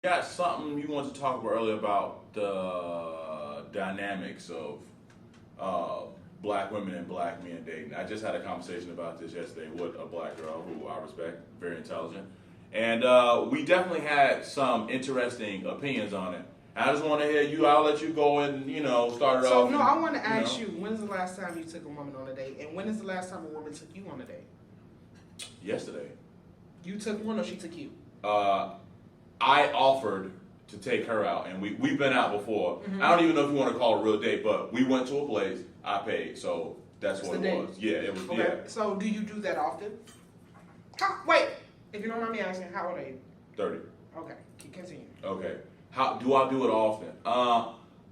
Got something you want to talk about earlier about the dynamics of uh, black women and black men dating. I just had a conversation about this yesterday with a black girl who I respect, very intelligent, and we definitely had some interesting opinions on it. I just want to hear you. I'll let you go and start it So off. no, I want to You ask know, you, when's the last time you took a woman on a date, and when is the last time a woman took you on a date? yesterday, You took one, or she took you? uh, I offered to take her out, and we've been out before. Mhm. I don't even know if you want to call it a real date, but we went to a place. I paid, so that's what the it date. was. Yeah, it was. Okay. Yeah, So do you do that often? Wait, if you don't mind me asking, how old are you? 30. Okay, continue. Okay. How do I do it often?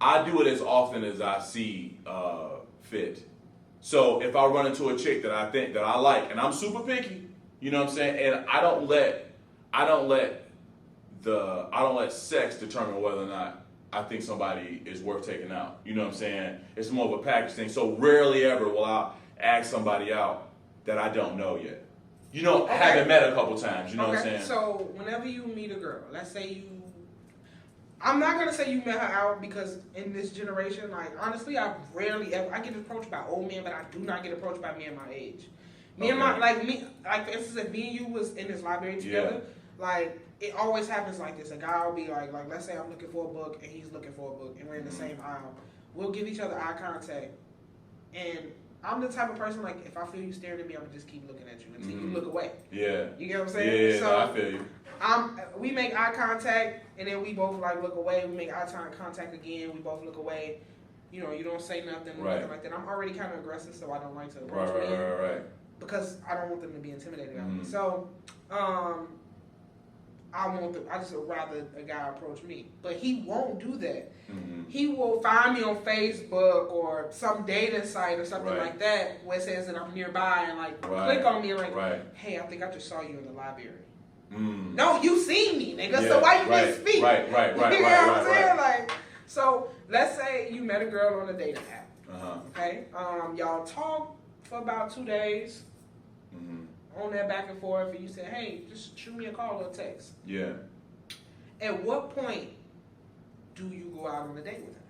I do it as often as I see fit. So if I run into a chick that I think that I like, and I'm super picky, you know what I'm saying, and I don't let I don't let sex determine whether or not I think somebody is worth taking out. You know what I'm saying? It's more of a package thing. So rarely ever will I ask somebody out that I don't know yet. Okay. Haven't met a couple times. You know what I'm saying? So whenever you meet a girl, let's say I'm not gonna say you met her out, because in this generation, like honestly, I get approached by old men, but I do not get approached by men my age. Me and Okay. like for instance, if me and you was in this library together, like it always happens like this. A guy will be like let's say I'm looking for a book and he's looking for a book, and we're in the same aisle. We'll give each other eye contact, and I'm the type of person, like, if I feel you staring at me, I'm gonna just keep looking at you until you look away. Yeah. You get what I'm Yeah, saying? yeah, So no, I feel you. we make eye contact, and then we both like look away. We make eye contact again. We both look away. You know, you don't say nothing, Right. nothing like that. I'm already kind of aggressive, so I don't like to Right, approach right, men right, right. because I don't want them to be intimidated by me. Mhm. So, I just would rather a guy approach me, but he won't do that. Mhm. He will find me on Facebook or some dating site or something Right. like that where it says that I'm nearby, and like Right. click on me and like, Right. hey, I think I just saw you in the library. Mm. No, you seen me, nigga. Yeah, So why you right, didn't speak? right, right, right, You know right, what I'm right, saying? right. Like, so let's say you met a girl on a dating app. Uh-huh. Okay, y'all talk for about 2 days Mhm. on that back and forth, and you said, hey, just shoot me a call or a text. Yeah. At what point do you go out on a date with her?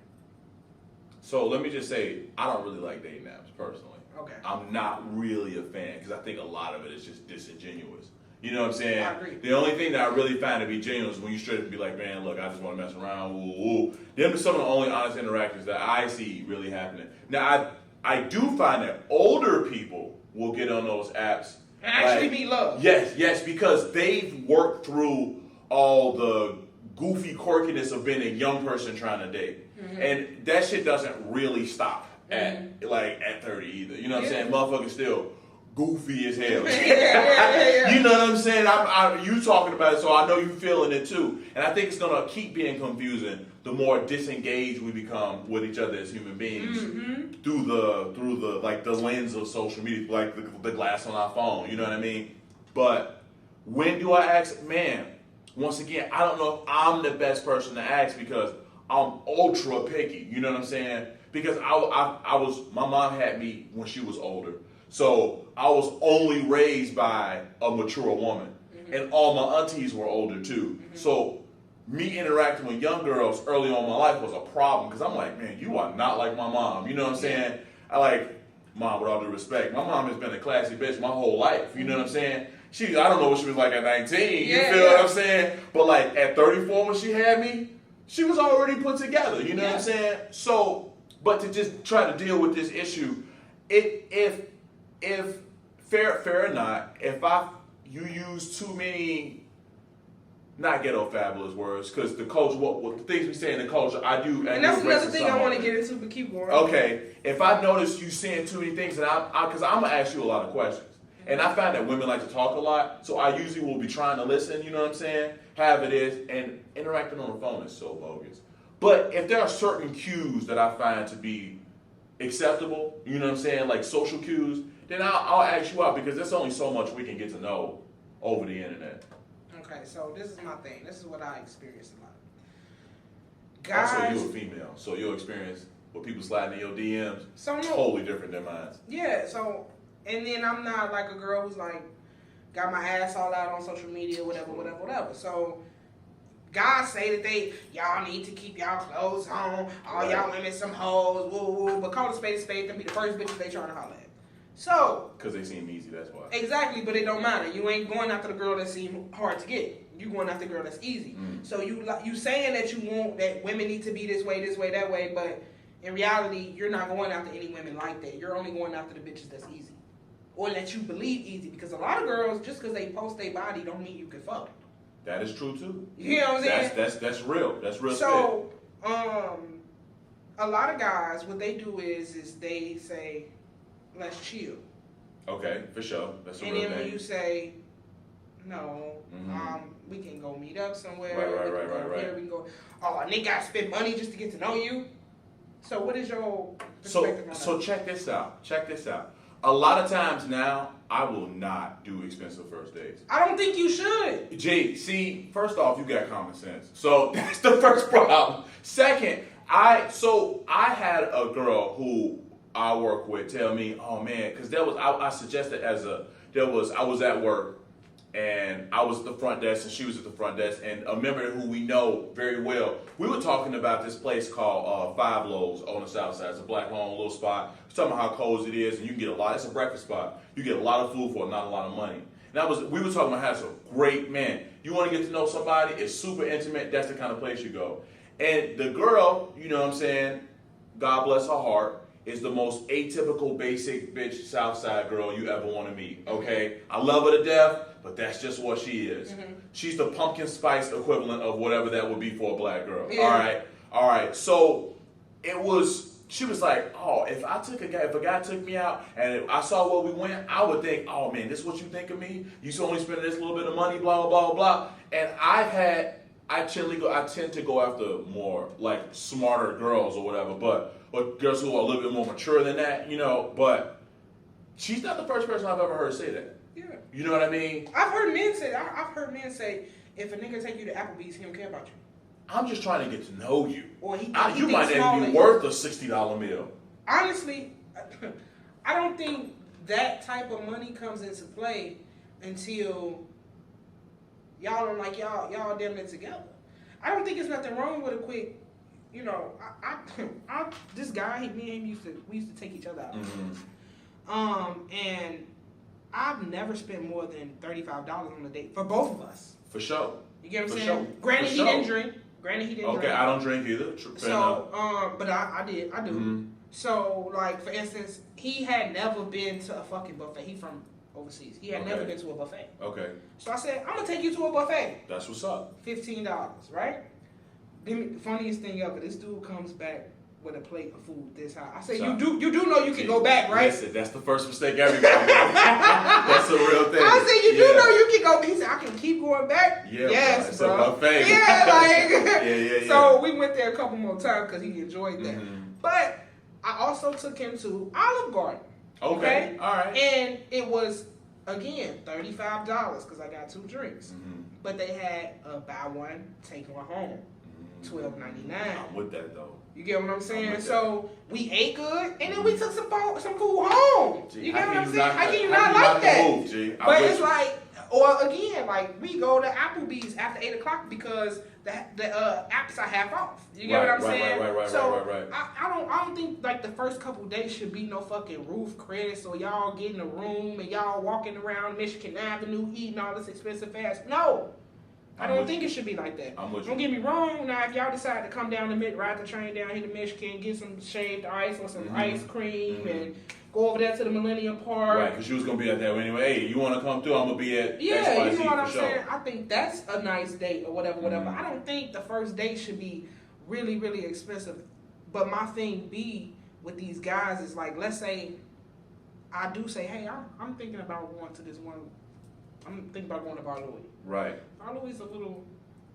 So let me just say, I don't really like dating apps personally. Okay. I'm not really a fan because I think a lot of it is just disingenuous. You know what I'm saying? I agree. The only thing that I really find to be genuine is when you straight up be like, man, look, I just want to mess around. Ooh, ooh. Them are some of the only honest interactions that I see really happening. Now, I do find that older people will get on those apps. And actually like, meet love. Yes, because they've worked through all the goofy quirkiness of being a young person trying to date. Mm-hmm. And that shit doesn't really stop at 30 either. You know what I'm saying? Motherfuckers still goofy as hell. Yeah. You know what I'm saying? You talking about it, so I know you feeling it too. And I think it's gonna keep being confusing the more disengaged we become with each other as human beings through the like the lens of social media, like the glass on our phone. You know what I mean? But when do I ask? Man, once again, I don't know if I'm the best person to ask because I'm ultra picky. You know what I'm saying? Because my mom had me when she was older. So I was only raised by a mature woman. And all my aunties were older too. So me interacting with young girls early on in my life was a problem because I'm like, man, you are not like my mom. You know what I'm saying? I like, mom, with all due respect, my mom has been a classy bitch my whole life. You know what I'm saying? I don't know what she was like at 19. You feel what I'm saying? But like at 34 when she had me, she was already put together. You know what I'm saying? So, but to just try to deal with this issue, if fair or not, if you use too many, not ghetto fabulous words, because the culture, what the things we say in the culture, I do. And that's another thing I want to it. get into, but keep going. Okay, if I notice you saying too many things, and because I'm gonna ask you a lot of questions, and I find that women like to talk a lot, so I usually will be trying to listen. You know what I'm saying? Have it is, and interacting on the phone is so bogus. But if there are certain cues that I find to be acceptable, you know what I'm saying, like social cues, then I'll ask you out because there's only so much we can get to know over the internet. Okay, so this is my thing. This is what I experienced a lot. Also, Guys, you're a female, so your experience with people sliding in your DMs So no- totally different than mine. yeah, so, and then I'm not like a girl who's like got my ass all out on social media, whatever. So guys say that y'all need to keep y'all clothes on, all y'all women some hoes, woo woo, but call a spade, them be the first bitches they trying to holler at. So, because they seem easy, that's why. Exactly, but it don't matter. You ain't going after the girl that seem hard to get. You going after the girl that's easy. So you saying that you want that women need to be this way, that way, but in reality, you're not going after any women like that. You're only going after the bitches that's easy. Or that you believe easy. Because a lot of girls, just because they post their body, don't mean you can fuck. That is true too. You know what I'm saying? That's real. That's real. So, a lot of guys, what they do is they say, let's chill. Okay, for sure. That's a real thing. thing. And then when you say, no, we can go meet up somewhere. Right. Here, we can go. Oh, and they got to spend money just to get to know you. So what is your perspective on that? So check this out. A lot of times now, I will not do expensive first dates. I don't think you should. Gee, see, first off, you got common sense. So that's the first problem. Second, I had a girl who I work with tell me, oh man, because I suggested I was at work and I was at the front desk and she was at the front desk, and a member who we know very well, we were talking about this place called Five Loaves on the south side. It's a black owned little spot. We're talking about how cozy it is, and you can get a lot. It's a breakfast spot. You get a lot of food for not a lot of money. And we were talking about how it's a great, man, you want to get to know somebody, it's super intimate, that's the kind of place you go. And the girl, you know what I'm saying, God bless her heart, is the most atypical, basic bitch Southside girl you ever want to meet, okay? I love her to death, but that's just what she is. She's the pumpkin spice equivalent of whatever that would be for a black girl. Yeah. All right. So she was like, oh, if a guy took me out and I saw where we went, I would think, oh man, this is what you think of me? You only spending this little bit of money, blah, blah, blah, blah. And I tend to go after more like smarter girls or whatever, or girls who are a little bit more mature than that, you know, but she's not the first person I've ever heard say that. Yeah. You know what I mean? I've heard men say, if a nigga take you to Applebee's, he don't care about you. I'm just trying to get to know you. Or he you might not be worth a $60 meal. Honestly, I don't think that type of money comes into play until y'all don't like y'all damn it together. I don't think there's nothing wrong with a quick, you know, this guy, me and him we used to take each other out. And I've never spent more than $35 on a date for both of us. For sure. You get what I'm saying? Sure. Granted, he didn't drink. Okay, I don't drink either. So, but I do. So, like, for instance, he had never been to a fucking buffet. He from overseas. He had never been to a buffet. Okay. So I said, I'm gonna take you to a buffet. That's what's up. $15, right? Then the funniest thing ever, this dude comes back with a plate of food this high. I said, you do know you can go back, right? Listen, that's the first mistake everybody makes. That's a real thing. I said, you do know you can go. He said, I can keep going back. Yeah, yes, it's bro. a buffet. Yeah, like yeah. So we went there a couple more times because he enjoyed that. But I also took him to Olive Garden. Okay. All right. And it was again $35 because I got 2 drinks. But they had a buy one, take one home. $12.99. I'm with that though. You get what I'm saying? So we ate good, and then we took some food home. Gee, you get what I'm saying? How can you not like that? Move, G? But it's like, or again, like we go to Applebee's after 8 o'clock because the apps are half off. You get what I'm saying? Right. I don't think like the first couple days should be no fucking roof credits or y'all get in a room and y'all walking around Michigan Avenue eating all this expensive fast. No. I don't think it should be like that. Don't get me wrong. Now, if y'all decide to come down ride the train down here to Michigan, get some shaved ice or some ice cream, and go over there to the Millennium Park. Right, because you was going to be out there anyway. Hey, you want to come through? I'm going to be at XYZ you know what I'm saying? Sure. I think that's a nice date or whatever. I don't think the first date should be really, really expensive. But my thing with these guys is like, let's say I do say, hey, I'm thinking about going to this one. I'm thinking about going to Bar Louie. Right. Bar Louie is a little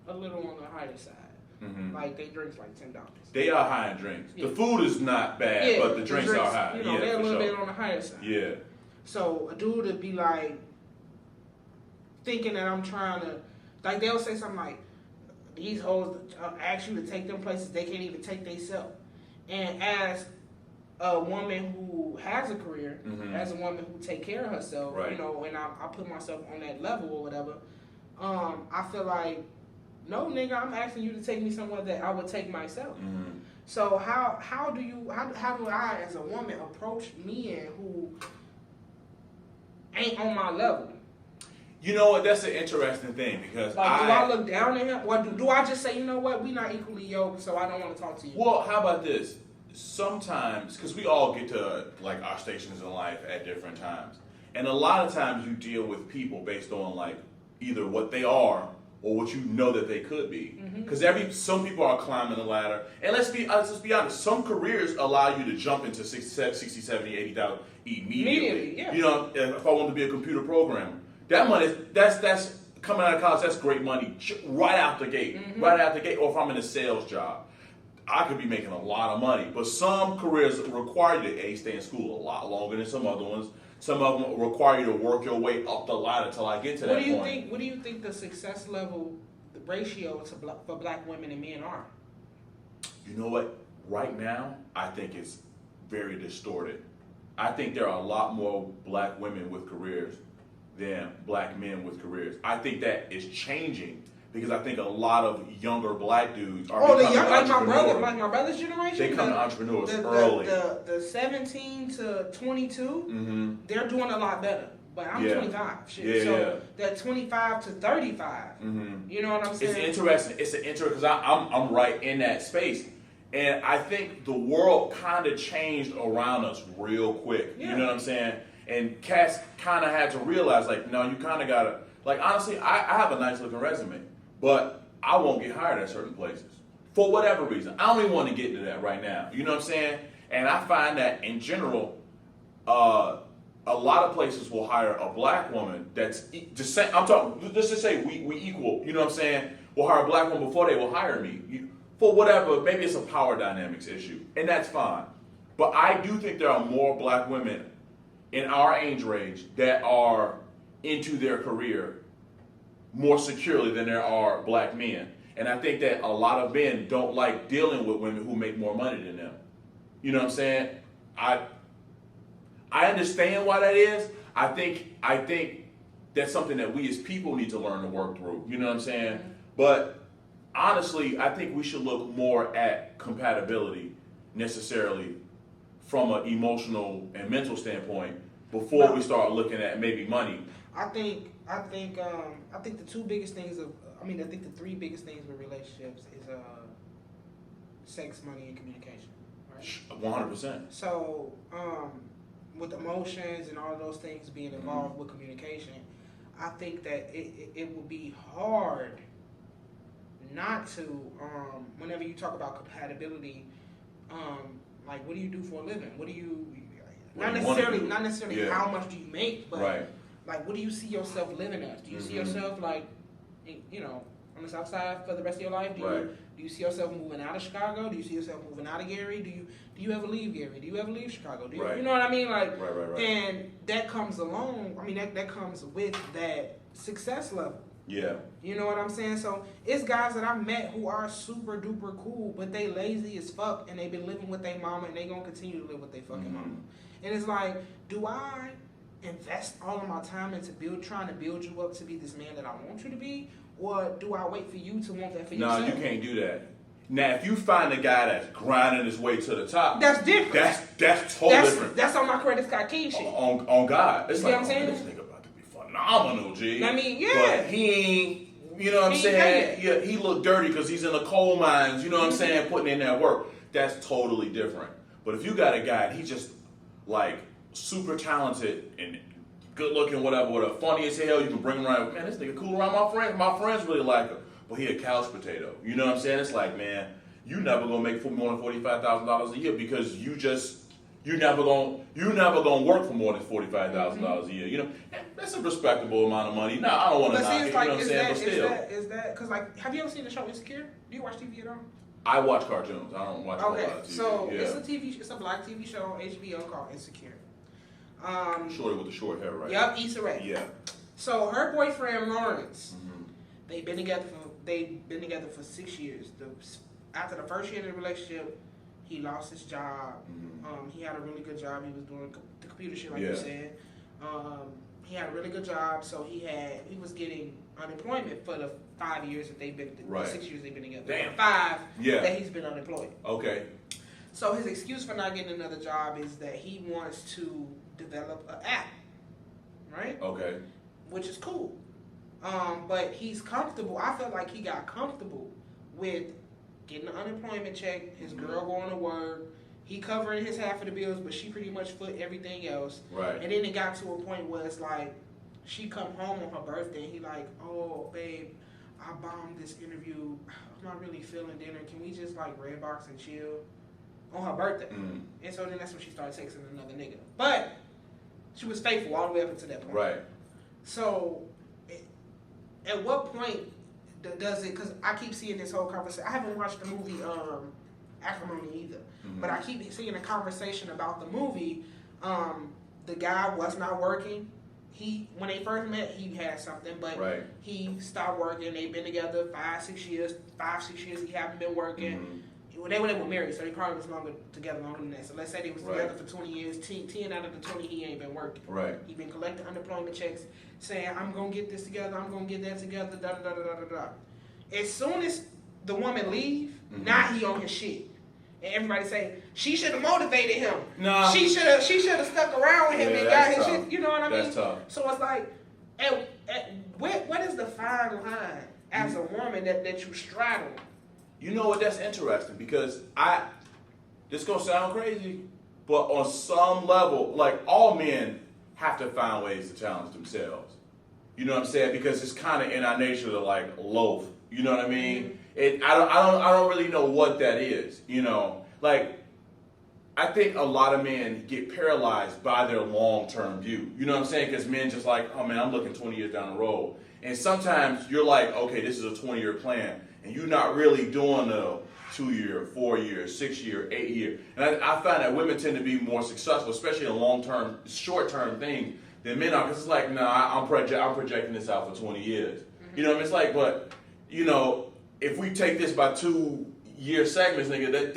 on the higher side. Like they drinks like $10. They are high in drinks. Yeah. The food is not bad, but the drinks are high. You know, they're a little bit on the higher side. Yeah. So a dude would be like thinking that I'm trying to, like they'll say something like, these hoes ask you to take them places they can't even take themselves. And as a woman who has a career, as a woman who take care of herself, you know, and I put myself on that level or whatever, I feel like No, nigga, I'm asking you to take me somewhere that I would take myself. Mm-hmm. So how do I as a woman approach men who ain't on my level? You know what? That's an interesting thing because Like, do I look down at him, or do I just say, you know what, we not equally yoked, so I don't want to talk to you? Well, how about this? Sometimes, because we all get to like our stations in life at different times, and a lot of times you deal with people based on like either what they are or what you know that they could be. Because some people are climbing the ladder, and let's be honest. Some careers allow you to jump into 60, 70, 80,000 immediately. Yeah. You know, if I want to be a computer programmer, that money that's coming out of college. That's great money right out the gate, right out the gate. Or if I'm in a sales job, I could be making a lot of money. But some careers require you to stay in school a lot longer than some other ones. Some of them require you to work your way up the ladder till I get to that point. What do you think the success level, the ratio for black women and men are? You know what? Right now, I think it's very distorted. I think there are a lot more black women with careers than black men with careers. I think that is changing because I think a lot of younger black dudes are becoming entrepreneurs. Like my brother's generation. They become entrepreneurs early. The 17 to 22, they're doing a lot better. But I'm 25. Shit. That 25 to 35. You know what I'm saying? It's interesting. It's an interesting because I'm right in that space. And I think the world kind of changed around us real quick. Yeah. You know what I'm saying? And cats kind of had to realize, like, no, you kind of got to, like, honestly, I have a nice looking resume, but I won't get hired at certain places for whatever reason. I don't even want to get into that right now. You know what I'm saying? And I find that in general, a lot of places will hire a black woman that's just saying, I'm talking, let's just say we equal, you know what I'm saying? We'll hire a black woman before they will hire me. For whatever, maybe it's a power dynamics issue, and that's fine. But I do think there are more black women in our age range that are into their career more securely than there are black men. And I think that a lot of men don't like dealing with women who make more money than them. You know what I'm saying? I understand why that is. I think that's something that we as people need to learn to work through. You know what I'm saying? But honestly, I think we should look more at compatibility necessarily from an emotional and mental standpoint before we start looking at maybe money. I think the two biggest things I think the three biggest things with relationships is sex, money, and communication. Right? 100%. So with emotions and all of those things being involved with communication, I think that it will be hard not to, whenever you talk about compatibility, like what do you do for a living? What do you, not necessarily how much do you make, but like what do you see yourself living as? Do you see yourself like, you know, on the south side for the rest of your life? Do you see yourself moving out of Chicago? Do you see yourself moving out of Gary? Do you ever leave Gary? Do you ever leave Chicago? Do you, you know what I mean? Like, and that comes along. I mean, that comes with that success level. Yeah. You know what I'm saying? So it's guys that I've met who are super duper cool, but they lazy as fuck, and they've been living with their mama, and they gonna continue to live with their fucking mama. And it's like, do I invest all of my time into trying to build you up to be this man that I want you to be, or do I wait for you to want that for yourself? No, you can't do that. Now, if you find a guy that's grinding his way to the top, that's different. That's totally different. That's on my credit Scott King shit. On God, it's you like, know what I'm saying? This nigga about to be phenomenal, G. I mean, yeah. But he ain't. You know what I'm saying? Yeah, he look dirty because he's in the coal mines. You know what I'm saying? Putting in that work. That's totally different. But if you got a guy and he's just like super talented and good looking, whatever, funny as hell, you can bring him around. Man, this nigga cool around my friends. My friends really like him. But he a couch potato. You know what I'm saying? It's like, man, you never gonna make more than $45,000 a year because you never gonna work for more than $45,000 a year. You know, that's a respectable amount of money. No, I don't want to knock it. You know what I'm saying? But still, is that because like, have you ever seen the show Insecure? Do you watch TV at all? I watch cartoons. I don't watch a whole lot of TV. So it's a black TV show on HBO called Insecure. Shorty with the short hair, right? Yep, Issa Rae. Yeah. So her boyfriend Lawrence, they've been together for 6 years. After the first year of the relationship, he lost his job. He had a really good job. He was doing the computer shit, like you said. He had a really good job, so he was getting unemployment for the 5 years that they've been, Right. 6 years they've been together. Damn. 5 Yeah. that he's been unemployed. Okay. So his excuse for not getting another job is that he wants to develop an app, right? Okay. Which is cool. But he's comfortable. I felt like he got comfortable with getting an unemployment check, his girl going to work, he covering his half of the bills, but she pretty much foot everything else. Right. And then it got to a point where it's like, she come home on her birthday, and he like, oh, babe, I bombed this interview. I'm not really feeling dinner. Can we just like red box and chill? On her birthday. Mm. And so then that's when she started texting another nigga. But she was faithful all the way up until that point. Right. So at what point does it, because I keep seeing this whole conversation. I haven't watched the movie Acrimony either. Mm-hmm. But I keep seeing a conversation about the movie. The guy was not working. When they first met, he had something, but Right. he stopped working. They've been together 5-6 years. 5-6 years he haven't been working. Mm-hmm. They were married, so they probably was together longer than that. So let's say they was Right. together for 20 years. 10 out of the 20, he ain't been working. Right. He been collecting unemployment checks, saying, I'm going to get this together, I'm going to get that together, da-da-da-da-da-da. As soon as the woman leave, Mm-hmm. now he on his shit. And everybody say, she should have motivated him. Nah. She should have stuck around with him Yeah, and got that's his tough. shit. You know what I mean? That's tough. So it's like, what is the fine line as a woman that you straddle? You know what? That's interesting because this gonna sound crazy, but on some level, like all men have to find ways to challenge themselves. You know what I'm saying? Because it's kind of in our nature to like loaf. You know what I mean? I don't really know what that is. You know, like I think a lot of men get paralyzed by their long-term view. You know what I'm saying? Because men just like, oh man, I'm looking 20 years down the road. And sometimes you're like, okay, this is a 20-year plan. And you're not really doing a 2-year, 4-year, 6-year, 8-year. And I find that women tend to be more successful, especially in long-term, short-term things than men are. Because it's like, nah, I'm projecting this out for 20 years. Mm-hmm. You know what I mean? It's like, but, you know, if we take this by 2-year segments, nigga,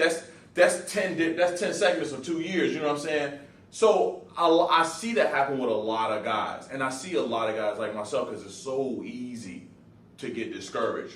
that's 10 segments of 2 years. You know what I'm saying? So I see that happen with a lot of guys. And I see a lot of guys like myself because it's so easy to get discouraged.